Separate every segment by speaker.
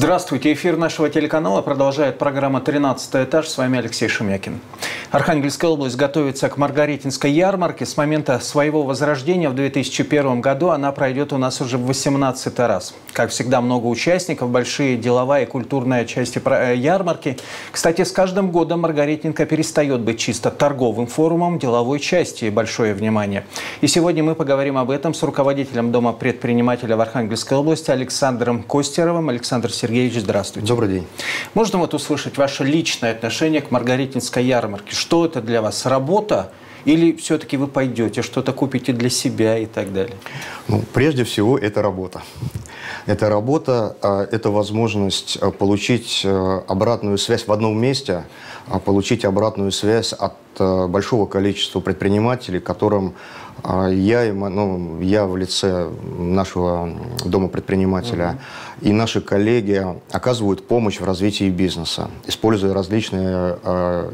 Speaker 1: Здравствуйте. Эфир нашего телеканала продолжает программа «13 этаж». С вами Алексей Шемякин. Архангельская область готовится к Маргаритинской ярмарке. С момента своего возрождения в 2001 году она пройдет у нас уже в 18-й раз. Как всегда, много участников, большие деловая и культурная части ярмарки. Кстати, с каждым годом Маргаритинка перестает быть чисто торговым форумом, деловой части большое внимание. И сегодня мы поговорим об этом с руководителем Дома предпринимателя в Архангельской области Александром Костеровым. Александр Сергеевич, здравствуйте.
Speaker 2: Добрый день.
Speaker 1: Можно вот услышать ваше личное отношение к Маргаритинской ярмарке? Что это для вас? Работа? Или все-таки вы пойдете, что-то купите для себя и так далее?
Speaker 2: Ну, прежде всего, это работа. Это работа, это возможность получить обратную связь в одном месте, получить обратную связь от большого количества предпринимателей, которым я в лице нашего Дома предпринимателя и наши коллеги оказывают помощь в развитии бизнеса, используя различные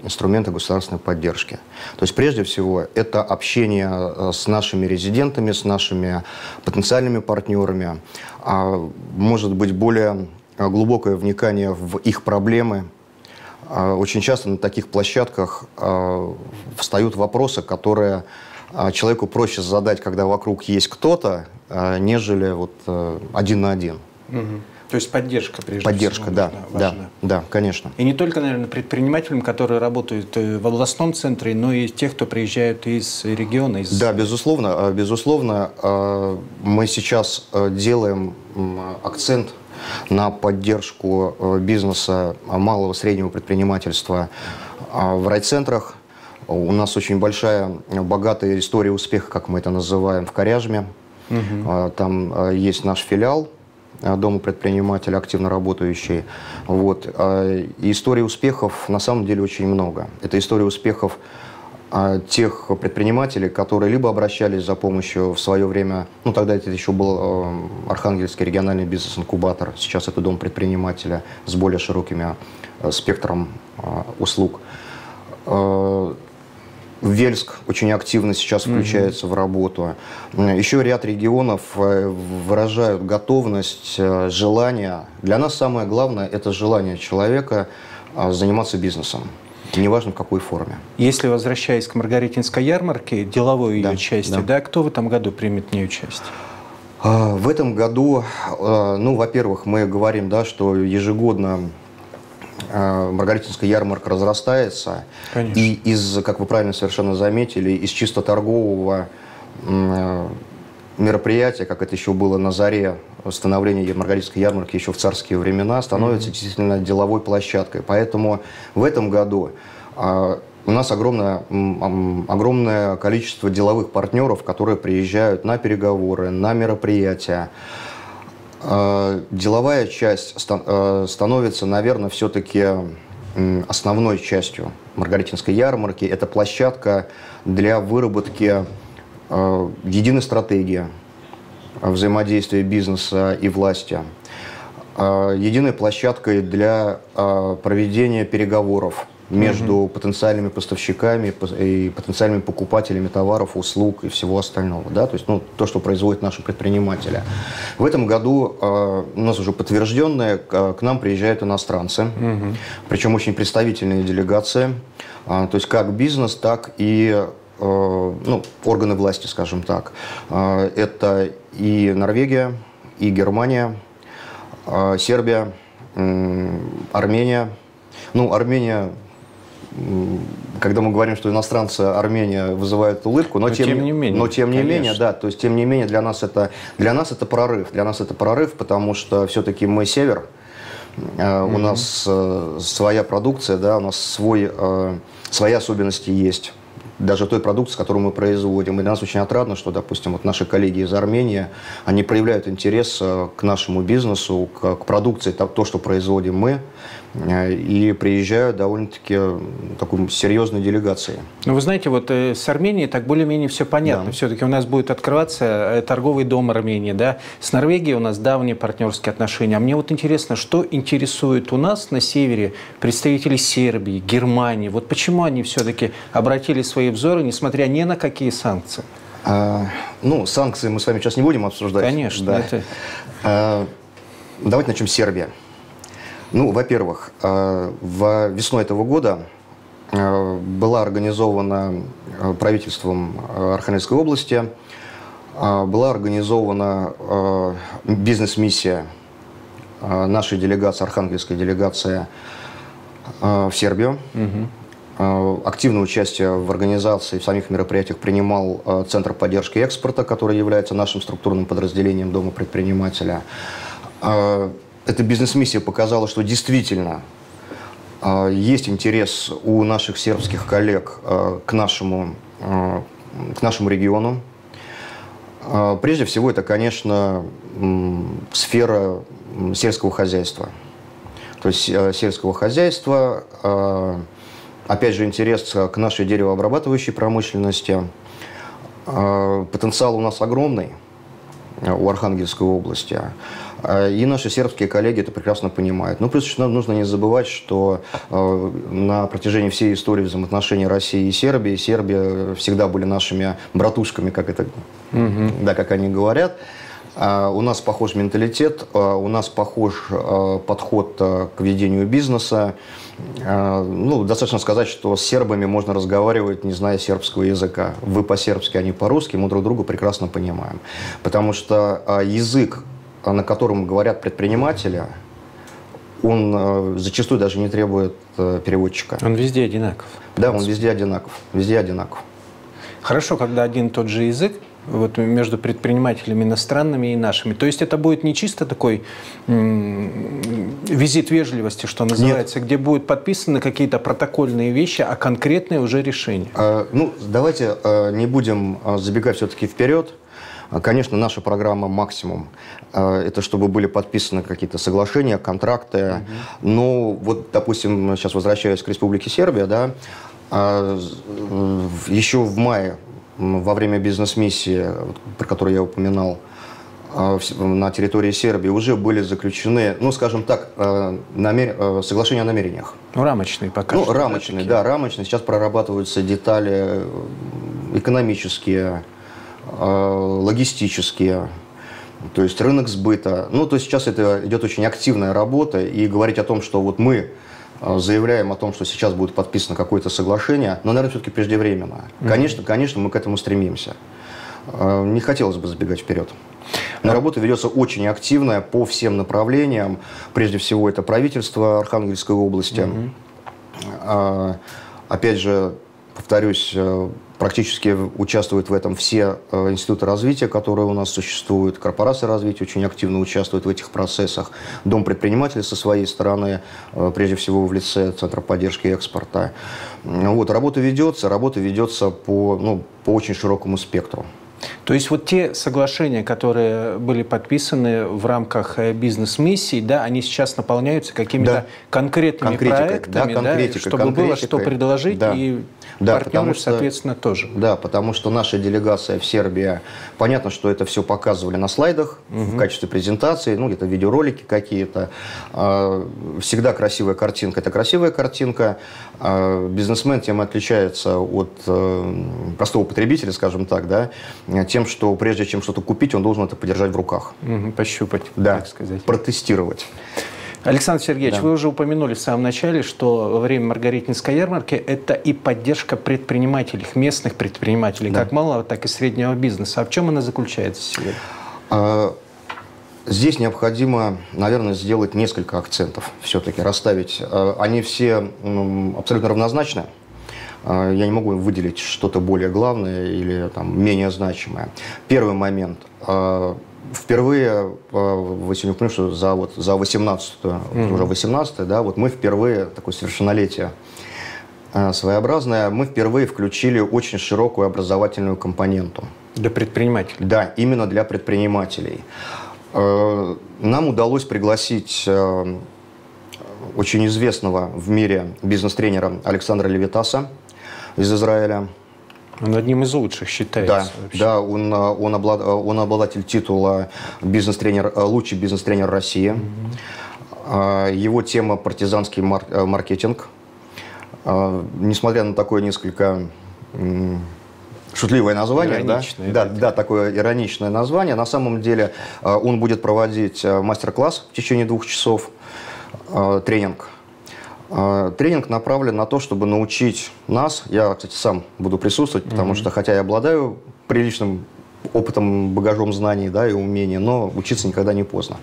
Speaker 2: инструменты государственной поддержки. То есть, прежде всего, это общение с нашими резидентами, с нашими потенциальными партнерами, может быть, более глубокое вникание в их проблемы. Очень часто на таких площадках встают вопросы, которые человеку проще задать, когда вокруг есть кто-то, нежели вот один на один.
Speaker 1: То есть поддержка, прежде всего.
Speaker 2: Поддержка, да, конечно.
Speaker 1: И не только, наверное, предпринимателям, которые работают в областном центре, но и тех, кто приезжают из региона.
Speaker 2: Да, безусловно, мы сейчас делаем акцент на поддержку бизнеса малого и среднего предпринимательства в райцентрах. У нас очень большая, богатая история успеха, как мы это называем, в Коряжме. Там есть наш филиал Дома предпринимателя, активно работающий. Вот. И историй успехов на самом деле очень много. Это история успехов тех предпринимателей, которые либо обращались за помощью в свое время, ну тогда это еще был Архангельский региональный бизнес-инкубатор, сейчас это Дом предпринимателя с более широким спектром услуг. Вельск очень активно сейчас включается в работу. Еще ряд регионов выражают готовность, желание. Для нас самое главное – это желание человека заниматься бизнесом. Неважно, в какой форме.
Speaker 1: Если возвращаясь к Маргаритинской ярмарке, деловой ее части, кто в этом году примет в ней участие?
Speaker 2: В этом году, во-первых, мы говорим, что ежегодно Маргаритинская ярмарка разрастается.
Speaker 1: Конечно.
Speaker 2: И как вы правильно совершенно заметили, из чисто торгового мероприятия, как это еще было на заре становления Маргаритинской ярмарки еще в царские времена, становится действительно деловой площадкой. Поэтому в этом году у нас огромное количество деловых партнеров, которые приезжают на переговоры, на мероприятия. Деловая часть становится, наверное, все-таки основной частью Маргаритинской ярмарки. Это площадка для выработки единой стратегии взаимодействия бизнеса и власти, единой площадкой для проведения переговоров между потенциальными поставщиками и потенциальными покупателями товаров, услуг и всего остального. Да? То есть, то, что производят наши предприниматели. В этом году у нас уже подтвержденные, к нам приезжают иностранцы, причем очень представительные делегации, то есть как бизнес, так и органы власти, скажем так. Это и Норвегия, и Германия, Сербия, Армения. Армения, когда мы говорим, что иностранцы, Армения вызывает улыбку, но тем не менее, то есть тем не менее для нас это прорыв. Для нас это прорыв, потому что все-таки мы север, у нас своя продукция, у нас свои особенности есть. Даже той продукции, которую мы производим. И для нас очень отрадно, что, допустим, вот наши коллеги из Армении, они проявляют интерес к нашему бизнесу, к продукции, то, что производим мы, и приезжают довольно-таки такой серьезной делегацией.
Speaker 1: Вы знаете, вот с Арменией так более-менее все понятно. Все-таки у нас будет открываться торговый дом Армении, С Норвегией у нас давние партнерские отношения. А мне вот интересно, что интересует у нас на севере представителей Сербии, Германии? Вот почему они все-таки обратили свои взоры, несмотря ни на какие санкции?
Speaker 2: Санкции мы с вами сейчас не будем обсуждать.
Speaker 1: Конечно.
Speaker 2: Давайте начнем с Сербии. Ну, во-первых, весной этого года была организована правительством Архангельской области, была организована бизнес-миссия нашей делегации, архангельской делегации в Сербию. Активное участие в организации, в самих мероприятиях принимал Центр поддержки экспорта, который является нашим структурным подразделением Дома предпринимателя. Эта бизнес-миссия показала, что действительно есть интерес у наших сербских коллег к нашему региону. Прежде всего, это, конечно, сфера сельского хозяйства. То есть сельского хозяйства, опять же, интерес к нашей деревообрабатывающей промышленности. Потенциал у нас огромный у Архангельской области. И наши сербские коллеги это прекрасно понимают. Ну, плюс нам нужно не забывать, что на протяжении всей истории взаимоотношений России и Сербии, Сербия всегда были нашими братушками, как это, да, как они говорят. У нас похож менталитет, у нас похож подход к ведению бизнеса. Ну, достаточно сказать, что с сербами можно разговаривать, не зная сербского языка. Вы по-сербски, они по-русски, мы друг друга прекрасно понимаем. Потому что язык, на котором говорят предприниматели, он зачастую даже не требует переводчика.
Speaker 1: Он везде одинаков.
Speaker 2: Да, он везде одинаков. Везде одинаков.
Speaker 1: Хорошо, когда один и тот же язык вот между предпринимателями иностранными и нашими. То есть это будет не чисто такой визит вежливости, что называется, где будут подписаны какие-то протокольные вещи, а конкретные уже решения.
Speaker 2: Ну, давайте не будем забегать все-таки вперед. Конечно, наша программа «Максимум» – это чтобы были подписаны какие-то соглашения, контракты. Но вот, допустим, сейчас возвращаюсь к Республике Сербия, да, еще в мае, во время бизнес-миссии, про которую я упоминал, на территории Сербии уже были заключены, ну, скажем так, соглашения о намерениях.
Speaker 1: Ну, рамочные пока
Speaker 2: что.
Speaker 1: Ну,
Speaker 2: рамочные, да, рамочные. Сейчас прорабатываются детали экономические, логистические, то есть рынок сбыта. Ну, то есть сейчас это идет очень активная работа, и говорить о том, что вот мы заявляем о том, что сейчас будет подписано какое-то соглашение, но, наверное, все-таки преждевременно. Конечно, мы к этому стремимся. Не хотелось бы забегать вперед. Но работа ведется очень активная по всем направлениям. Прежде всего, это правительство Архангельской области. Опять же, повторюсь, практически участвуют в этом все институты развития, которые у нас существуют, корпорации развития очень активно участвуют в этих процессах. Дом предпринимателей со своей стороны, прежде всего в лице Центра поддержки экспорта. Вот, работа ведется по очень широкому спектру.
Speaker 1: То есть вот те соглашения, которые были подписаны в рамках бизнес-миссий, да, они сейчас наполняются какими-то конкретными проектами, чтобы было что предложить, и партнеры, соответственно, тоже.
Speaker 2: Да, потому что наша делегация в Сербии, понятно, что это все показывали на слайдах в качестве презентации, ну, где-то видеоролики какие-то. Всегда красивая картинка – это красивая картинка. Бизнесмен тем и отличается от простого потребителя, скажем так, да, тем, что прежде чем что-то купить, он должен это подержать в руках.
Speaker 1: Пощупать,
Speaker 2: да,
Speaker 1: так сказать.
Speaker 2: Протестировать.
Speaker 1: Александр Сергеевич, вы уже упомянули в самом начале, что во время Маргаритинской ярмарки это и поддержка предпринимателей, местных предпринимателей, как малого, так и среднего бизнеса. А в чем она заключается сегодня?
Speaker 2: Здесь необходимо, наверное, сделать несколько акцентов, все-таки расставить. Они все абсолютно равнозначны. Я не могу выделить что-то более главное или там, менее значимое. Первый момент. Впервые, вы сегодня поняли, что за 18-ю, уже 18-ю, да, вот мы впервые, такое совершеннолетие своеобразное, мы впервые включили очень широкую образовательную компоненту.
Speaker 1: Для предпринимателей?
Speaker 2: Да, именно для предпринимателей. Нам удалось пригласить очень известного в мире бизнес-тренера Александра Левитаса из Израиля.
Speaker 1: Он одним из лучших считается.
Speaker 2: Да, он обладатель титула лучший бизнес-тренер России. Его тема партизанский маркетинг. Несмотря на такое несколько шутливое название, да, такое ироничное название, на самом деле он будет проводить мастер-класс в течение 2 часов. тренинг. Тренинг направлен на то, чтобы научить нас, я, кстати, сам буду присутствовать, потому что, хотя я обладаю приличным опытом, багажом знаний, да, и умений, но учиться никогда не поздно.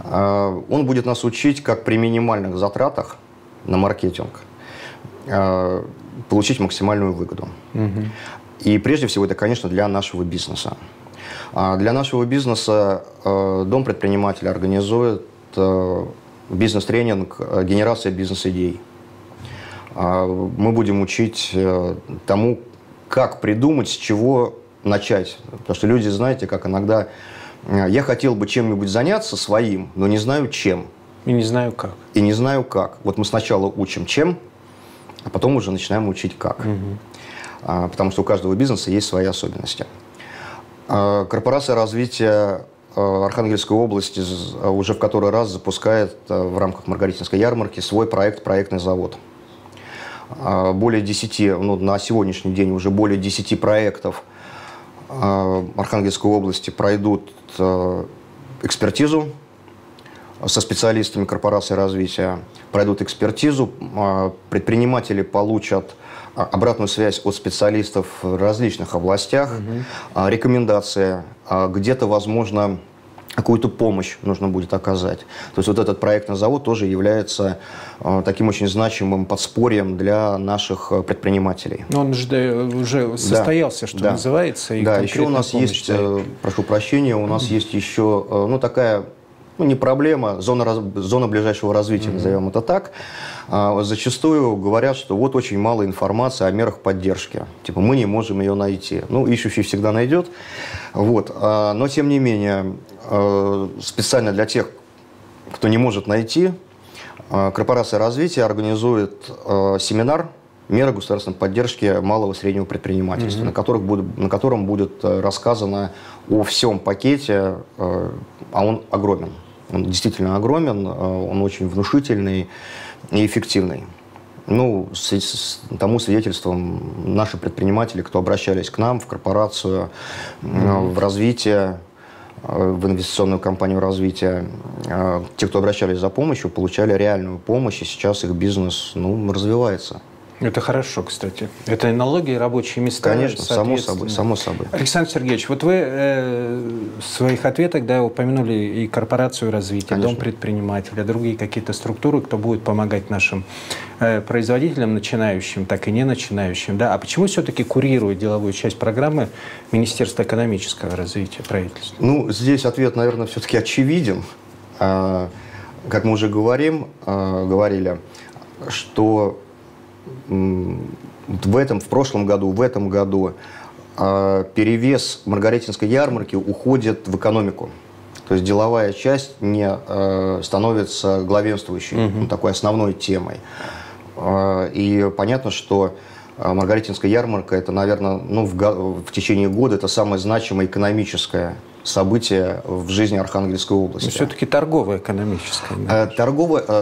Speaker 2: Он будет нас учить, как при минимальных затратах на маркетинг получить максимальную выгоду. И прежде всего это, конечно, для нашего бизнеса. Для нашего бизнеса Дом предпринимателя организует бизнес-тренинг «Генерация бизнес-идей». Мы будем учить тому, как придумать, с чего начать. Потому что люди, знаете, как иногда я хотел бы чем-нибудь заняться своим, но не знаю чем.
Speaker 1: И не знаю как.
Speaker 2: И не знаю как. Вот мы сначала учим чем, а потом уже начинаем учить как. Потому что у каждого бизнеса есть свои особенности. Корпорация развития Архангельской области уже в который раз запускает в рамках Маргаритинской ярмарки свой проект «Проектный завод». Более 10, на сегодняшний день уже более 10 проектов Архангельской области пройдут экспертизу со специалистами корпорации развития, пройдут экспертизу, предприниматели получат обратную связь от специалистов в различных областях, рекомендации, где-то, возможно, какую-то помощь нужно будет оказать. То есть вот этот проектный завод тоже является таким очень значимым подспорьем для наших предпринимателей.
Speaker 1: Но он же уже состоялся, что называется. И
Speaker 2: да, еще у нас есть, прошу прощения, у нас есть еще такая... не проблема, зона ближайшего развития, назовем это так. Зачастую говорят, что вот очень мало информации о мерах поддержки. Типа мы не можем ее найти. Ищущий всегда найдет. Вот. Но, тем не менее, специально для тех, кто не может найти, корпорация развития организует семинар «Меры государственной поддержки малого и среднего предпринимательства», на котором будет рассказано о всем пакете, а он огромен. Он действительно огромен, он очень внушительный и эффективный. Тому свидетельством наши предприниматели, кто обращались к нам, в корпорацию, в развитие, в инвестиционную компанию развития, те, кто обращались за помощью, получали реальную помощь, и сейчас их бизнес развивается.
Speaker 1: Это хорошо, кстати. Это налоги и рабочие места.
Speaker 2: Конечно, само собой.
Speaker 1: Александр Сергеевич, вот вы в своих ответах упомянули и корпорацию развития,
Speaker 2: Конечно.
Speaker 1: Дом предпринимателя, другие какие-то структуры, кто будет помогать нашим производителям, начинающим, так и не начинающим. Да? А почему все-таки курирует деловую часть программы Министерство экономического развития, правительства?
Speaker 2: Здесь ответ, наверное, все-таки очевиден. Как мы уже говорили, что в прошлом году, в этом году перевес Маргаритинской ярмарки уходит в экономику. То есть деловая часть не становится главенствующей, такой основной темой. И понятно, что Маргаритинская ярмарка, это, наверное, в течение года это самое значимое экономическое событие в жизни Архангельской области.
Speaker 1: Но все-таки торговое экономическое.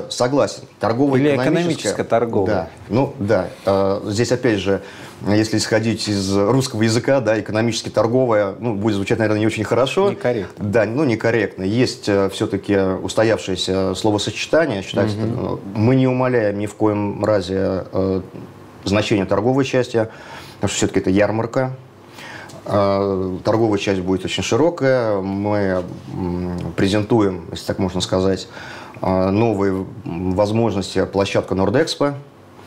Speaker 2: Согласен. Торговое
Speaker 1: или экономическое торговое.
Speaker 2: Да. Здесь, опять же, если исходить из русского языка, экономически торговое, будет звучать, наверное, не очень хорошо.
Speaker 1: Некорректно.
Speaker 2: Да, некорректно. Есть все-таки устоявшееся словосочетание. Считается, мы не умаляем ни в коем разе значение торговой части, потому что все-таки это ярмарка. Торговая часть будет очень широкая. Мы презентуем, если так можно сказать, новые возможности площадка Нордэкспо,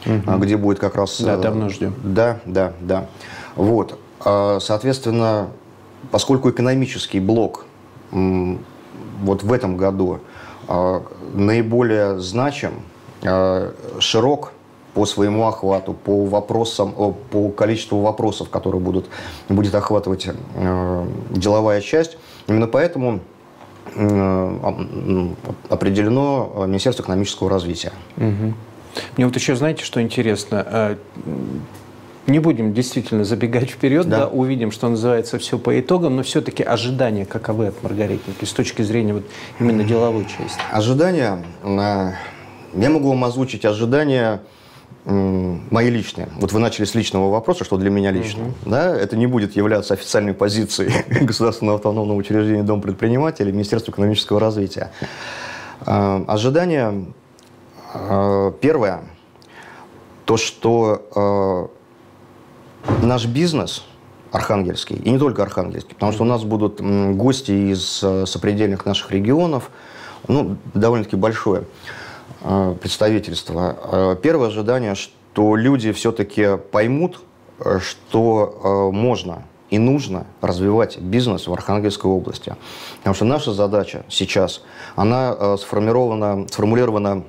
Speaker 2: где будет как раз...
Speaker 1: Да, давно ждем.
Speaker 2: Да. Вот. Соответственно, поскольку экономический блок вот в этом году наиболее значим, широк по своему охвату, по количеству вопросов, которые будет охватывать деловая часть. Именно поэтому определено Министерство экономического развития.
Speaker 1: Мне вот еще, знаете, что интересно? Не будем действительно забегать вперед, увидим, что называется, все по итогам, но все-таки ожидания каковы от Маргаритинки с точки зрения именно деловой части?
Speaker 2: Ожидания, я могу вам озвучить ожидания мои личные. Вот вы начали с личного вопроса, что для меня лично. Это не будет являться официальной позицией Государственного автономного учреждения Дом предпринимателей, Министерства экономического развития. Ожидания Первое, то, что наш бизнес архангельский, и не только архангельский, потому что у нас будут гости из сопредельных наших регионов, ну, довольно-таки большое представительство. Первое ожидание, что люди все-таки поймут, что можно и нужно развивать бизнес в Архангельской области. Потому что наша задача сейчас, она сформулирована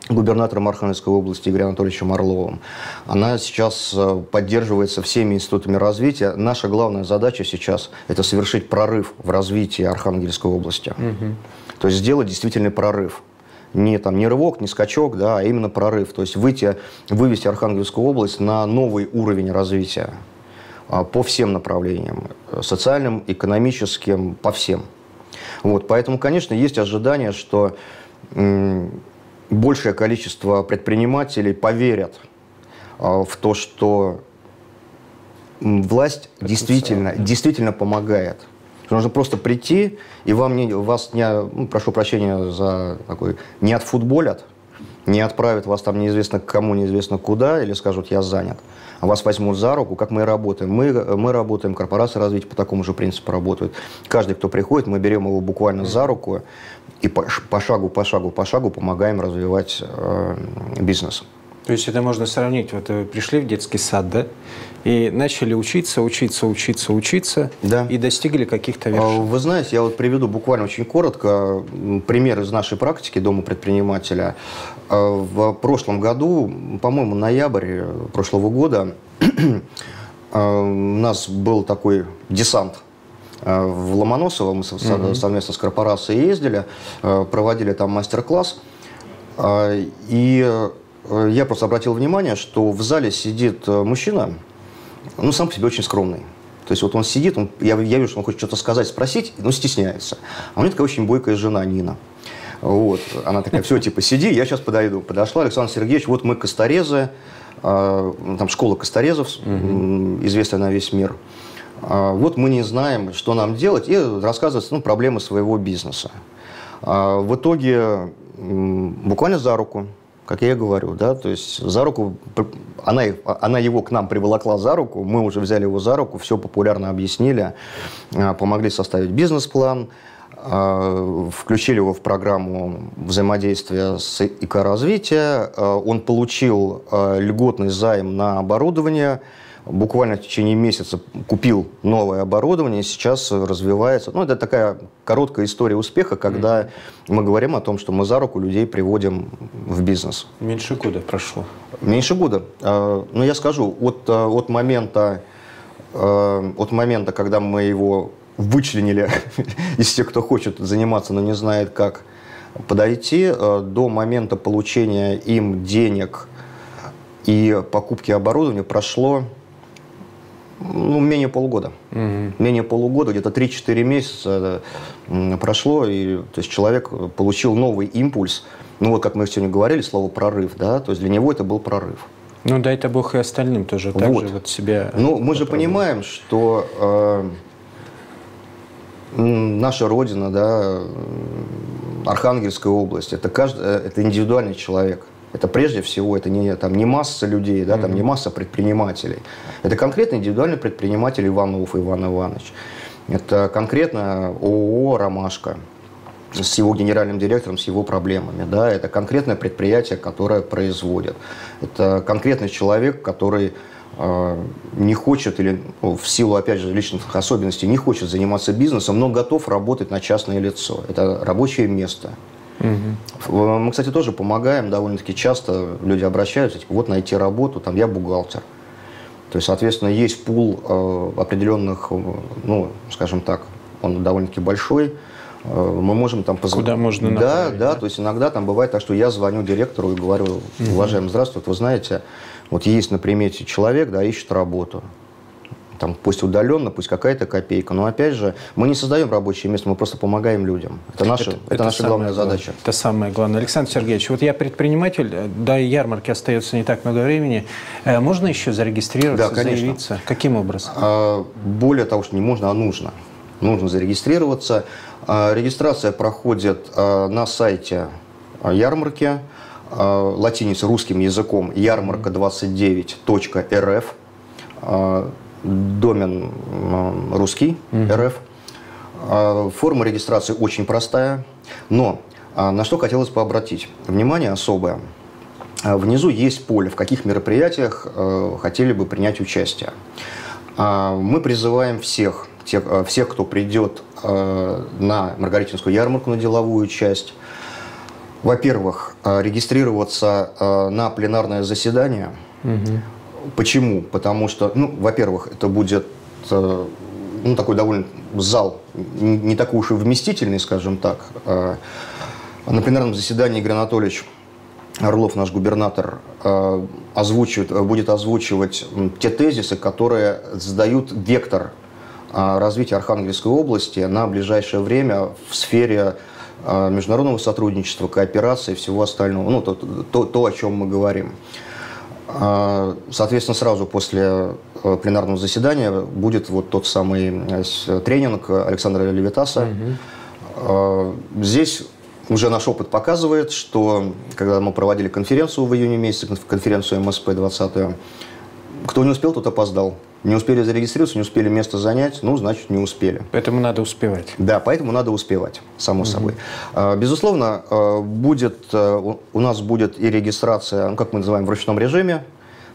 Speaker 2: губернатором Архангельской области Игорем Анатольевичем Орловым. Она сейчас поддерживается всеми институтами развития. Наша главная задача сейчас – это совершить прорыв в развитии Архангельской области. То есть сделать действительный прорыв. Не рывок, не скачок, да, а именно прорыв. То есть вывести Архангельскую область на новый уровень развития по всем направлениям. Социальным, экономическим, по всем. Вот, поэтому, конечно, есть ожидание, что большее количество предпринимателей поверят в то, что власть действительно помогает. Нужно просто прийти, и вас прошу прощения за такой, не отфутболят, не отправят вас там неизвестно к кому, неизвестно куда, или скажут, я занят. А вас возьмут за руку, как мы и работаем. Мы работаем, корпорации развития по такому же принципу работают. Каждый, кто приходит, мы берем его буквально за руку и по шагу помогаем развивать бизнес.
Speaker 1: То есть это можно сравнить, вот вы пришли в детский сад, да, и начали учиться, да, и достигли каких-то вершин.
Speaker 2: Вы знаете, я вот приведу буквально очень коротко пример из нашей практики Дома предпринимателя. В прошлом году, по-моему, ноябрь прошлого года, у нас был такой десант в Ломоносово, мы совместно с корпорацией ездили, проводили там мастер-класс, и я просто обратил внимание, что в зале сидит мужчина, ну, сам по себе очень скромный. То есть вот он сидит, я вижу, что он хочет что-то сказать, спросить, но стесняется. А у меня такая очень бойкая жена Нина. Вот. Она такая, все, типа, сиди, я сейчас подойду. Подошла, Александр Сергеевич, вот мы косторезы, там школа косторезов, известная на весь мир. Вот мы не знаем, что нам делать, и рассказывать проблемы своего бизнеса. В итоге буквально за руку, как я и говорю, да, то есть за руку, она его к нам приволокла за руку, мы уже взяли его за руку, все популярно объяснили, помогли составить бизнес-план, включили его в программу взаимодействия с ИК-развития, он получил льготный займ на оборудование, буквально в течение месяца купил новое оборудование, сейчас развивается. Ну, это такая короткая история успеха, когда мы говорим о том, что мы за руку людей приводим в бизнес.
Speaker 1: Меньше года прошло.
Speaker 2: Меньше года. Но я скажу, от момента, когда мы его вычленили из тех, кто хочет заниматься, но не знает как подойти, до момента получения им денег и покупки оборудования прошло менее полугода. Менее полугода, где-то 3-4 месяца прошло, и то есть человек получил новый импульс. Ну вот, как мы сегодня говорили, слово «прорыв», да, то есть для него это был прорыв.
Speaker 1: Ну, дай-то Бог и остальным тоже так же вот себя...
Speaker 2: Ну, мы же понимаем, что наша Родина, да, Архангельская область, это индивидуальный человек. Это прежде всего, это не масса людей, да, там не масса предпринимателей. Это конкретно индивидуальный предприниматель Иванов Иван Иванович. Это конкретно ООО «Ромашка» с его генеральным директором, с его проблемами. Да. Это конкретное предприятие, которое производит. Это конкретный человек, который не хочет или в силу, опять же, личных особенностей не хочет заниматься бизнесом, но готов работать на частное лицо. Это рабочее место. Мы, кстати, тоже помогаем, довольно-таки часто люди обращаются, типа, вот найти работу, там, я бухгалтер. То есть, соответственно, есть пул определенных, ну, скажем так, он довольно-таки большой, мы можем там позвонить.
Speaker 1: Куда можно направить,
Speaker 2: да, то есть иногда там бывает так, что я звоню директору и говорю, уважаемый, здравствуйте, вы знаете, вот есть на примете человек, да, ищет работу. Там, пусть удаленно, пусть какая-то копейка. Но опять же, мы не создаем рабочие места, мы просто помогаем людям. Это наша главная задача.
Speaker 1: Это самое главное. Александр Сергеевич, вот я предприниматель, до ярмарки остается не так много времени. Можно еще зарегистрироваться,
Speaker 2: да,
Speaker 1: заявиться? Каким образом?
Speaker 2: Более того, что не можно, а нужно. Нужно зарегистрироваться. Регистрация проходит на сайте ярмарки. латиницей, русским языком, ярмарка29.рф, домен русский, РФ. Форма регистрации очень простая, но на что хотелось бы обратить внимание особое. Внизу есть поле, в каких мероприятиях хотели бы принять участие. Мы призываем всех, кто придет на Маргаритинскую ярмарку, на деловую часть, во-первых, регистрироваться на пленарное заседание. Почему? Потому что, во-первых, это будет такой довольно зал, не такой уж и вместительный, скажем так. На пленарном заседании Игорь Анатольевич Орлов, наш губернатор, будет озвучивать те тезисы, которые задают вектор развития Архангельской области на ближайшее время в сфере международного сотрудничества, кооперации и всего остального. То, о чем мы говорим. Соответственно, сразу после пленарного заседания будет вот тот самый тренинг Александра Левитаса. Здесь уже наш опыт показывает, что когда мы проводили конференцию в июне месяце, конференцию МСП 20-ю, кто не успел, тот опоздал. Не успели зарегистрироваться, не успели место занять, значит, не успели.
Speaker 1: Поэтому надо успевать.
Speaker 2: Да, поэтому надо успевать, само собой. Безусловно, у нас будет и регистрация, как мы называем, в ручном режиме.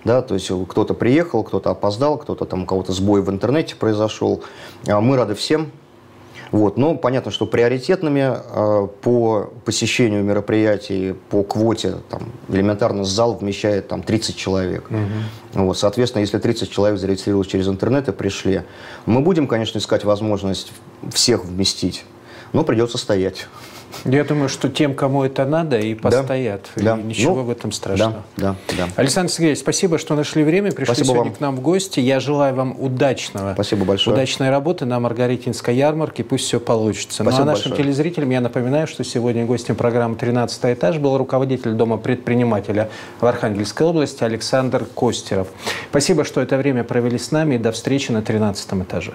Speaker 2: Да, то есть кто-то приехал, кто-то опоздал, кто-то там у кого-то сбой в интернете произошел. Мы рады всем. Но понятно, что приоритетными по посещению мероприятий, по квоте, элементарно зал вмещает 30 человек. Соответственно, если 30 человек зарегистрировалось через интернет и пришли, мы будем, конечно, искать возможность всех вместить, но придется стоять.
Speaker 1: Я думаю, что тем, кому это надо, и постоят.
Speaker 2: Да.
Speaker 1: И ничего в этом страшного.
Speaker 2: Да.
Speaker 1: Александр Сергеевич, спасибо, что нашли время, пришли
Speaker 2: спасибо
Speaker 1: сегодня
Speaker 2: вам.
Speaker 1: К нам в гости. Я желаю вам удачной работы на Маргаритинской ярмарке. Пусть все получится.
Speaker 2: Спасибо
Speaker 1: а нашим
Speaker 2: большое.
Speaker 1: Телезрителям я напоминаю, что сегодня гостем программы «13 этаж» был руководитель Дома предпринимателя в Архангельской области Александр Костеров. Спасибо, что это время провели с нами. И до встречи на 13 этаже.